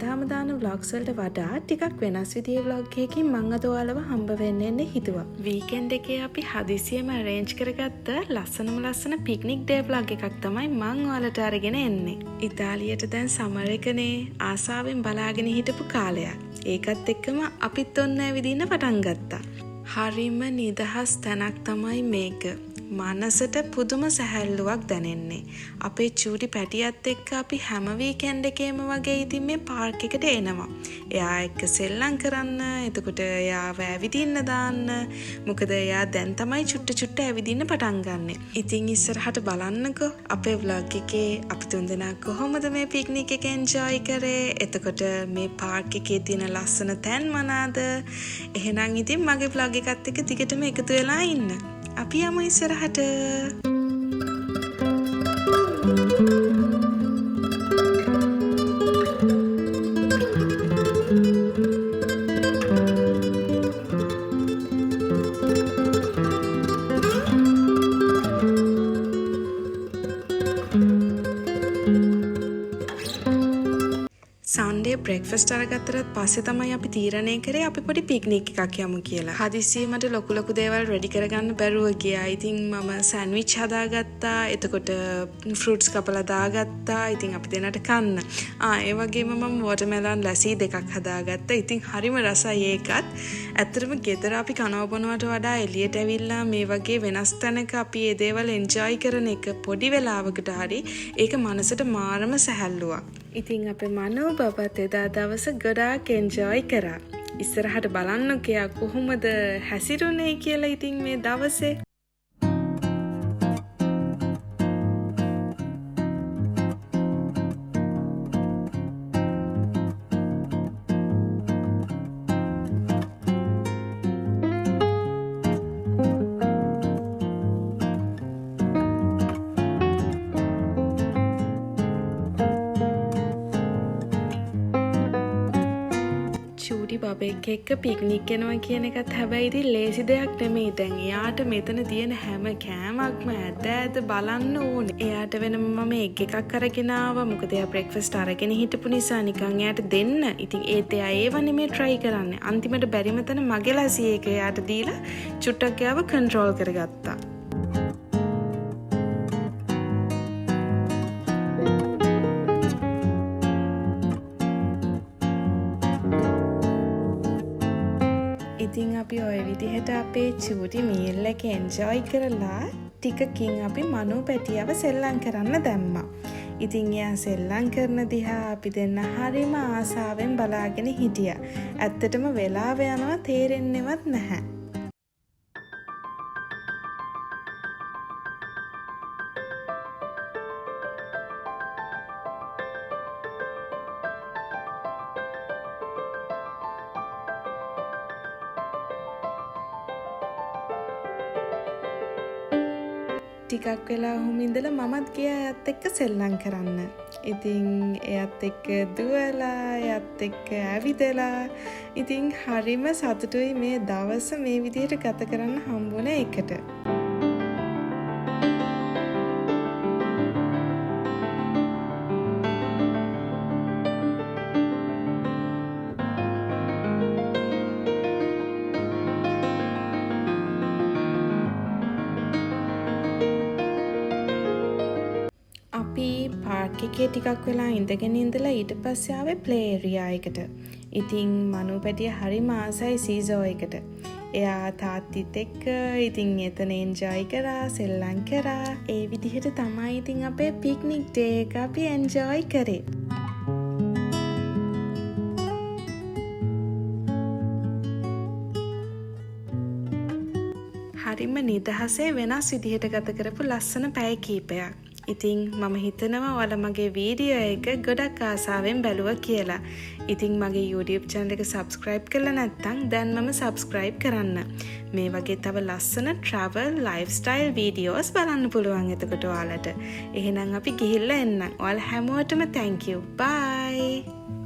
හැමදාම දාන vlogs වලට වඩා ටිකක් වෙනස් විදිහේ vlog එකකින් මම අද ඔයාලව හම්බ වෙන්න හිතුවා. weekend එකේ අපි හදිසියෙම arrange කරගත්ත ලස්සන picnic day vlog එකක් තමයි මම ඔයාලට අරගෙන එන්නේ. ඉතාලියට දැන් සමර් එකනේ ආසාවෙන් බලාගෙන හිටපු කාලයක්. ඒකත් එක්කම අපිත් ඔන්න ඇවිදින්න පටන් ගත්තා. හරිම නිදහස් තැනක් තමයි මේක. මනසට පුදුම සැහැල්ලුවක් දැනෙන්නේ. අපේ චූටි පැටියත් එක්ක අපි හැම වීකෙන්ඩ් එකේම වගේ ඉතින් මේ පාර්ක් එකට එනවා. එයා එක්ක සෙල්ලම් කරන්න, එතකොට එයාව ඇවිදින්න දාන්න. මොකද එයා දැන් තමයි චුට්ට ඇවිදින්න පටන් ගන්නෙ. ඉතින් ඉස්සරහට බලන්නකෝ අපේ vlog එකේ අපි තුන්දෙනා කොහොමද මේ පික්නික් එක එන්ජොයි කරේ. එතකොට මේ පාර්ක් එකේ තියෙන ලස්සන තැන් මොනවාද? එහෙනම් ඉතින් මගේ vlog එකත් එක්ක දිගටම එකතු වෙලා ඉන්න. අපි යමු ඉස්සරහට. සන්ඩේ බ්‍රෙක්ෆාස්ට් අරගත්තට පස්සේ තමයි අපි තීරණය කරේ අපි පොඩි පික්නික් එකක් යමු කියලා. හදිස්සියේ මට ලොකු දේවල් රෙඩි කරගන්න බැරුව ගියා. ඉතින් මම සෑන්ඩ්විච් හදාගත්තා. එතකොට ෆෘට්ස් කපලා දාගත්තා. ඉතින් අපි දෙන්නට කන්න. ඒ වගේම මම වෝටර්මෙලන් ලැසි දෙකක් හදාගත්තා. ඉතින් හරිම රසයි ඒකත්. ඇත්තටම ගෙදර අපි කනවා බොනවට වඩා එළියට ඇවිල්ලා මේ වගේ වෙනස් තැනක අපි මේ දේවල් එන්ජොයි කරන එක පොඩි වෙලාවකට හරි ඒක මනසට මාරම සැහැල්ලුවක්. ඉතින් අපේ මනෝ බබත් එදා දවස ගොඩාක් එන්ජොයි කරා. ඉස්සරහට බලන්නකෝ එයා කොහොමද හැසිරුනේ කියලා ඉතින් මේ දවසේ. බබෙක් එක්ක පික්නික් යනවා කියන එකත් හැබැයි ඉතින් ලේසි දෙයක් නෙමෙයි. දැන් එයාට මෙතන තියෙන හැම කෑමක්ම ඇද බලන්න ඕනේ. එයාට වෙනම මම එග් එකක් අරගෙන ආවා. මොකද එයා බ්‍රෙක්ෆාස්ට් අරගෙන හිටපු නිසා නිකන් එයාට දෙන්න. ඉතින් ඒත් එයා ඒව නෙමෙයි try කරන්නේ. අන්තිමට බැරිම තැන මගේ ලැසි එක එයාට දීලා චුට්ටක් එයාව කන්ට්‍රෝල් කරගත්තා. ඉතින් අපි ඔය විදිහට අපේ චූටි මීල් එක එන්ජොයි කරලා ටිකකින් අපි මනෝ පැටියව සෙල්ලම් කරන්න දැම්මා. ඉතින් එයා සෙල්ලම් කරන දිහා අපි දෙන්න හරිම ආසාවෙන් බලාගෙන හිටියා. ඇත්තටම වෙලාව යනවා තේරෙන්නේවත් නැහැ. ටිකක් වෙලා ඔහොම ඉඳලා මමත් ගියා එයාත් එක්ක සෙල්ලම් කරන්න. ඉතින් එයාත් එක්ක දුවලා, එයාත් එක්ක ඇවිදලා. ඉතින් හරිම සතුටුයි මේ දවස මේ විදිහට ගත කරන්න හම්බුන එකට. පාර්ක් එකේ ටිකක් වෙලා ඉඳගෙන ඉඳලා ඊට පස්සේ ආවේ ප්ලේ ඒරියා එකට. ඉතින් මනෝ පැටිය හරිම ආසයි සීසෝ එකට. එයා තාත්තිත් එක්ක ඉතින් එතන එන්ජොයි කරා, සෙල්ලම් කරා. ඒ විදිහට තමයි ඉතින් අපේ පික්නික් ඩේ එක අපි එන්ජොයි කරේ. හරිම නිදහසේ වෙනස් විදිහට ගත කරපු ලස්සන පැය කීපයක්. ඉතින් මම හිතනවා ඔයාලා මගේ වීඩියෝ එක ගොඩක් ආසාවෙන් බැලුවා කියලා. ඉතින් මගේ YouTube channel එක subscribe කරලා නැත්නම් දැන් මම subscribe කරන්න. මේ වගේ තව ලස්සන travel lifestyle videos බලන්න පුළුවන් එතකොට ඔයාලට. එහෙනම් අපි ගිහිල්ලා එන්නම්. ඔයාලා හැමෝටම thank you. Bye.